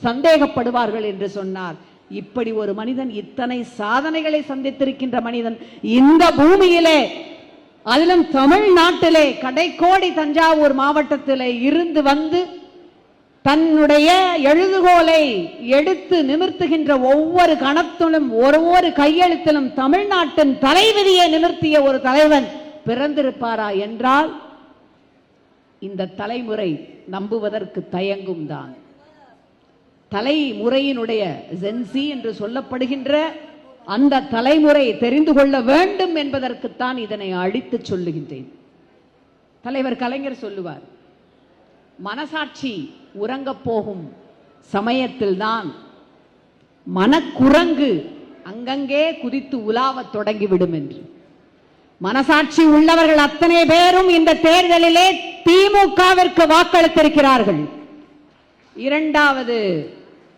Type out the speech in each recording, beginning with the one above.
சந்தேகப்படுவார்கள் என்று சொன்னார். இப்படி ஒரு மனிதன் இத்தனை சாதனைகளை சந்தித்திருக்கின்ற மனிதன் இந்த பூமியிலே, அதிலும் தமிழ்நாட்டிலே கடைக்கோடி தஞ்சாவூர் மாவட்டத்திலே இருந்து வந்து தன்னுடைய எழுதுகோலை எடுத்து நிமிர்த்துகின்ற ஒவ்வொரு கணத்திலும் ஒவ்வொரு கையெழுத்திலும் தமிழ்நாட்டின் தலைவிதியை நிமிர்த்திய ஒரு தலைவன் பிறந்திருப்பாரா என்றால் இந்த தலைமுறை நம்புவதற்கு தயங்கும் தான். தலைமுறையினுடைய ஜென்சி என்று சொல்லப்படுகின்ற அந்த தலைமுறை தெரிந்து கொள்ள வேண்டும் என்பதற்குத்தான் இதனை அழித்து சொல்லுகின்றேன். தலைவர் கலைஞர் சொல்லுவார், மனசாட்சி உறங்கப் போகும் சமயத்தில் தான் மனக்குரங்கு அங்கங்கே குதித்து உலாவத் தொடங்கிவிடும் என்று. மனசாட்சி உள்ளவர்கள் அத்தனை பேரும் இந்த தேர்தலிலே திமுகவிற்கு வாக்களித்திருக்கிறார்கள். இரண்டாவது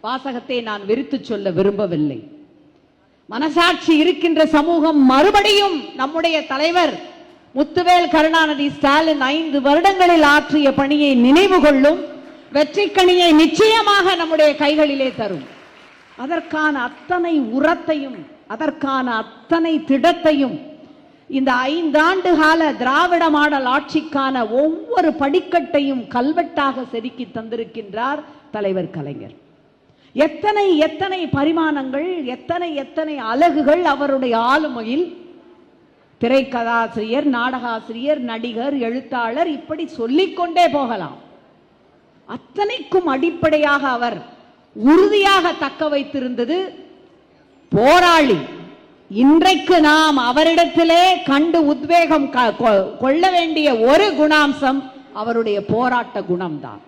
வாசகத்தை நான் விரித்து சொல்ல விரும்பவில்லை. மனசாட்சி இருக்கின்ற சமூகம் மறுபடியும் நம்முடைய தலைவர் முத்துவேல் கருணாநிதி ஸ்டாலின் 5 வருடங்களில் ஆற்றிய பணியை நினைவு கொள்ளும், வெற்றிக்கணியை நிச்சயமாக நம்முடைய கைகளிலே தரும். அதற்கான அத்தனை உரத்தையும் அதற்கான அத்தனை திடத்தையும் இந்த 5 ஆண்டு கால திராவிட மாடல் ஆட்சிக்கான ஒவ்வொரு படிக்கட்டையும் கல்வெட்டாக செதுக்கி தந்திருக்கின்றார் தலைவர் கலைஞர். எத்தனை எத்தனை பரிமாணங்கள், எத்தனை எத்தனை அலகுகள் அவருடைய ஆளுமையில் திரைக்கதாசிரியர், நாடகாசிரியர், நடிகர், எழுத்தாளர், இப்படி சொல்லிக்கொண்டே போகலாம். அத்தனைக்கும் அடிப்படையாக அவர் உறுதியாக தக்க வைத்திருந்தது போராளி. இன்றைக்கு நாம் அவரிடத்திலே கண்டு உத்வேகம் கொள்ள வேண்டிய ஒரு குணாம்சம் அவருடைய போராட்ட குணம்தான்.